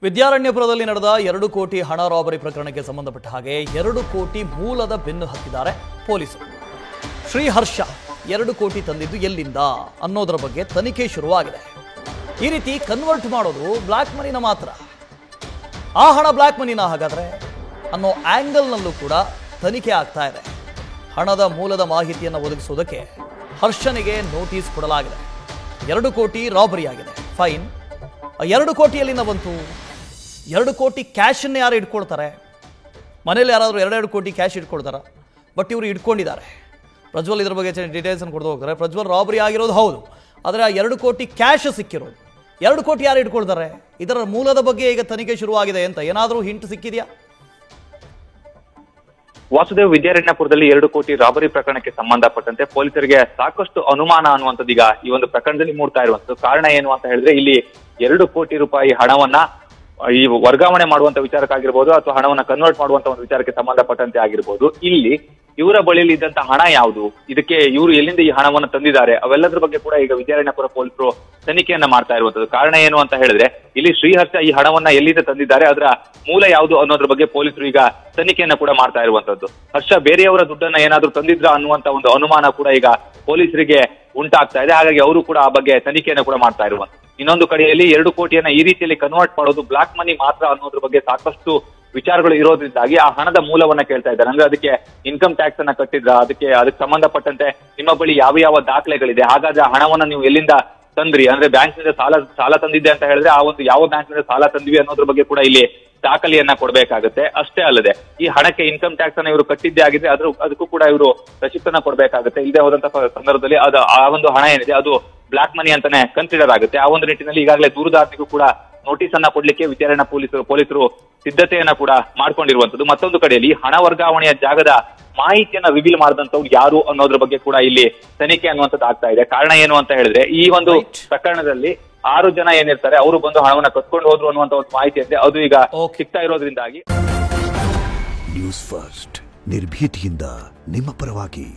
ವಿದ್ಯಾರಣ್ಯಪುರದಲ್ಲಿ ನಡೆದ 2 ಕೋಟಿ ಹಣ ರಾಬರಿ ಪ್ರಕರಣಕ್ಕೆ ಸಂಬಂಧಪಟ್ಟ ಹಾಗೆ 2 ಕೋಟಿ ಮೂಲದ ಬೆನ್ನು ಹತ್ತಿದ್ದಾರೆ ಪೊಲೀಸರು. ಶ್ರೀಹರ್ಷ 2 ಕೋಟಿ ತಂದಿದ್ದು ಎಲ್ಲಿಂದ ಅನ್ನೋದರ ಬಗ್ಗೆ ತನಿಖೆ ಶುರುವಾಗಿದೆ. ಈ ರೀತಿ ಕನ್ವರ್ಟ್ ಮಾಡೋದು ಬ್ಲಾಕ್ ಮನಿನ ಮಾತ್ರ. ಆ ಹಣ ಬ್ಲಾಕ್ ಮನಿನ ಹಾಗಾದ್ರೆ ಅನ್ನೋ ಆಂಗಲ್ನಲ್ಲೂ ಕೂಡ ತನಿಖೆ ಆಗ್ತಾ ಇದೆ. ಹಣದ ಮೂಲದ ಮಾಹಿತಿಯನ್ನು ಒದಗಿಸುವುದಕ್ಕೆ ಹರ್ಷನಿಗೆ ನೋಟಿಸ್ ಕೊಡಲಾಗಿದೆ. 2 ಕೋಟಿ ರಾಬರಿ ಆಗಿದೆ, ಫೈನ್. 2 ಕೋಟಿಯಲ್ಲಿಂದ ಬಂತು. 2 ಕೋಟಿ ಕ್ಯಾಶನ್ನು ಯಾರು ಇಟ್ಕೊಳ್ತಾರೆ? ಮನೇಲಿ ಯಾರಾದರೂ 2 ಕೋಟಿ ಕ್ಯಾಶ್ ಇಟ್ಕೊಳ್ತಾರ? ಬಟ್ ಇವರು ಇಟ್ಕೊಂಡಿದ್ದಾರೆ. ಪ್ರಜ್ವಲ್ ಇದ್ರ ಬಗ್ಗೆ ಡೀಟೇಲ್ಸ್ ಅನ್ನು ಕೊಡ್ತಾ ಹೋಗ್ತಾರೆ. ಪ್ರಜ್ವಲ್ ರಾಬರಿ ಆಗಿರೋದು ಹೌದು, ಆದರೆ ಆ 2 ಕೋಟಿ ಕ್ಯಾಶ್ ಸಿಕ್ಕಿರೋದು. 2 ಕೋಟಿ ಯಾರು ಇಟ್ಕೊಳ್ತಾರೆ? ಇದರ ಮೂಲದ ಬಗ್ಗೆ ಈಗ ತನಿಖೆ ಶುರುವಾಗಿದೆ ಅಂತ ಏನಾದರೂ ಹಿಂಟ್ ಸಿಕ್ಕಿದೆಯಾ? ವಾಸುದೇವ್, ವಿದ್ಯಾರಣ್ಯಪುರದಲ್ಲಿ 2 ಕೋಟಿ ರಾಬರಿ ಪ್ರಕರಣಕ್ಕೆ ಸಂಬಂಧಪಟ್ಟಂತೆ ಪೊಲೀಸರಿಗೆ ಸಾಕಷ್ಟು ಅನುಮಾನ ಅನ್ನುವಂಥದ್ದು ಈಗ ಈ ಒಂದು ಪ್ರಕರಣದಲ್ಲಿ ಮೂಡ್ತಾ ಇರುವಂತದ್ದು. ಕಾರಣ ಏನು ಅಂತ ಹೇಳಿದ್ರೆ, ಇಲ್ಲಿ 2 ಕೋಟಿ ರೂಪಾಯಿ ಹಣವನ್ನ ಈ ವರ್ಗಾವಣೆ ಮಾಡುವಂತ ವಿಚಾರಕ್ಕಾಗಿರ್ಬೋದು ಅಥವಾ ಹಣವನ್ನ ಕನ್ವರ್ಟ್ ಮಾಡುವಂತ ಒಂದು ವಿಚಾರಕ್ಕೆ ಸಂಬಂಧಪಟ್ಟಂತೆ ಆಗಿರ್ಬೋದು, ಇಲ್ಲಿ ಇವರ ಬಳಿಯಲ್ಲಿ ಇದ್ದಂತ ಹಣ ಯಾವುದು, ಇದಕ್ಕೆ ಇವರು ಎಲ್ಲಿಂದ ಈ ಹಣವನ್ನು ತಂದಿದ್ದಾರೆ, ಅವೆಲ್ಲದ್ರ ಬಗ್ಗೆ ಕೂಡ ಈಗ ವಿದ್ಯಾರಣ್ಯಪುರ ಪೊಲೀಸರು ತನಿಖೆಯನ್ನ ಮಾಡ್ತಾ ಇರುವಂತದ್ದು. ಕಾರಣ ಏನು ಅಂತ ಹೇಳಿದ್ರೆ, ಇಲ್ಲಿ ಶ್ರೀಹರ್ಷ ಈ ಹಣವನ್ನ ಎಲ್ಲಿಂದ ತಂದಿದ್ದಾರೆ, ಅದರ ಮೂಲ ಯಾವುದು ಅನ್ನೋದ್ರ ಬಗ್ಗೆ ಪೊಲೀಸರು ಈಗ ತನಿಖೆಯನ್ನ ಕೂಡ ಮಾಡ್ತಾ ಇರುವಂತದ್ದು. ಹರ್ಷ ಬೇರೆಯವರ ದುಡ್ಡನ್ನ ಏನಾದ್ರೂ ತಂದಿದ್ರ ಅನ್ನುವಂತ ಒಂದು ಅನುಮಾನ ಕೂಡ ಈಗ ಪೊಲೀಸರಿಗೆ ಉಂಟಾಗ್ತಾ ಇದೆ. ಹಾಗಾಗಿ ಅವರು ಕೂಡ ಆ ಬಗ್ಗೆ ತನಿಖೆಯನ್ನ ಕೂಡ ಮಾಡ್ತಾ ಇರುವಂತದ್ದು. ಇನ್ನೊಂದು ಕಡೆಯಲ್ಲಿ 2 ಕೋಟಿಯನ್ನ ಈ ರೀತಿಯಲ್ಲಿ ಕನ್ವರ್ಟ್ ಮಾಡೋದು ಬ್ಲಾಕ್ ಮನಿ ಮಾತ್ರ ಅನ್ನೋದ್ರ ಬಗ್ಗೆ ಸಾಕಷ್ಟು ವಿಚಾರಗಳು ಇರೋದ್ರಿಂದಾಗಿ ಆ ಹಣದ ಮೂಲವನ್ನ ಕೇಳ್ತಾ ಇದ್ದಾರೆ. ಅಂದ್ರೆ ಅದಕ್ಕೆ ಇನ್ಕಮ್ ಟ್ಯಾಕ್ಸ್ ಅನ್ನ ಕಟ್ಟಿದ್ರ, ಅದಕ್ಕೆ ಸಂಬಂಧಪಟ್ಟಂತೆ ನಿಮ್ಮ ಬಳಿ ಯಾವ ದಾಖಲೆಗಳಿದೆ, ಹಾಗಾದ್ರೆ ಆ ಹಣವನ್ನ ನೀವು ಎಲ್ಲಿಂದ ತಂದ್ರಿ, ಅಂದ್ರೆ ಬ್ಯಾಂಕ್ ನಿಂದ ಸಾಲ ತಂದಿದ್ದೆ ಅಂತ ಹೇಳಿದ್ರೆ ಆ ಒಂದು ಯಾವ ಬ್ಯಾಂಕ್ ನಿಂದ ಸಾಲ ತಂದ್ವಿ ಅನ್ನೋದ್ರ ಬಗ್ಗೆ ಕೂಡ ಇಲ್ಲಿ ದಾಖಲೆಯನ್ನ ಕೊಡ್ಬೇಕಾಗುತ್ತೆ. ಅಷ್ಟೇ ಅಲ್ಲದೆ ಈ ಹಣಕ್ಕೆ ಇನ್ಕಮ್ ಟ್ಯಾಕ್ಸ್ ಅನ್ನ ಇವರು ಕಟ್ಟಿದ್ದೇ ಆಗಿದ್ರೆ ಅದಕ್ಕೂ ಕೂಡ ಇವರು ರಸೀತನ್ನ ಕೊಡ್ಬೇಕಾಗುತ್ತೆ. ಇಲ್ಲದೆ ಹೋದಂತ ಸಂದರ್ಭದಲ್ಲಿ ಅದು ಆ ಒಂದು ಹಣ ಏನಿದೆ ಅದು ಬ್ಲಾಕ್ ಮನಿ ಅಂತಾನೆ ಕನ್ಸಿಡರ್ ಆಗುತ್ತೆ. ಆ ಒಂದು ನಿಟ್ಟಿನಲ್ಲಿ ಈಗಾಗಲೇ ದೂರುದಾರನಿಗೂ ಕೂಡ ನೋಟಿಸ್ ಅನ್ನ ಕೊಡ್ಲಿಕ್ಕೆ ವಿಚಾರಣಾ ಪೊಲೀಸರು ಸಿದ್ಧತೆಯನ್ನ ಕೂಡ ಮಾಡ್ಕೊಂಡಿರುವಂತದ್ದು. ಮತ್ತೊಂದು ಕಡೆಯಲ್ಲಿ ಹಣ ವರ್ಗಾವಣೆಯ ಜಾಗದ ಮಾಹಿತಿಯನ್ನ ರಿವೀಲ್ ಮಾಡಿದಂತವ್ರು ಯಾರು ಅನ್ನೋದ್ರ ಬಗ್ಗೆ ಕೂಡ ಇಲ್ಲಿ ತನಿಖೆ ಅನ್ನುವಂಥದ್ದು ಆಗ್ತಾ ಇದೆ. ಕಾರಣ ಏನು ಅಂತ ಹೇಳಿದ್ರೆ, ಈ ಒಂದು ಪ್ರಕರಣದಲ್ಲಿ 6 ಜನ ಏನಿರ್ತಾರೆ ಅವರು ಬಂದು ಹಣವನ್ನ ಕತ್ಕೊಂಡು ಹೋದ್ರು ಅನ್ನುವಂತ ಒಂದು ಮಾಹಿತಿ ಇದೆ, ಅದು ಈಗ ಸಿಗ್ತಾ ಇರೋದ್ರಿಂದಾಗಿ ನ್ಯೂಸ್ ಫಸ್ಟ್ ನಿರ್ಭೀತಿಯಿಂದ ನಿಮ್ಮ ಪರವಾಗಿ.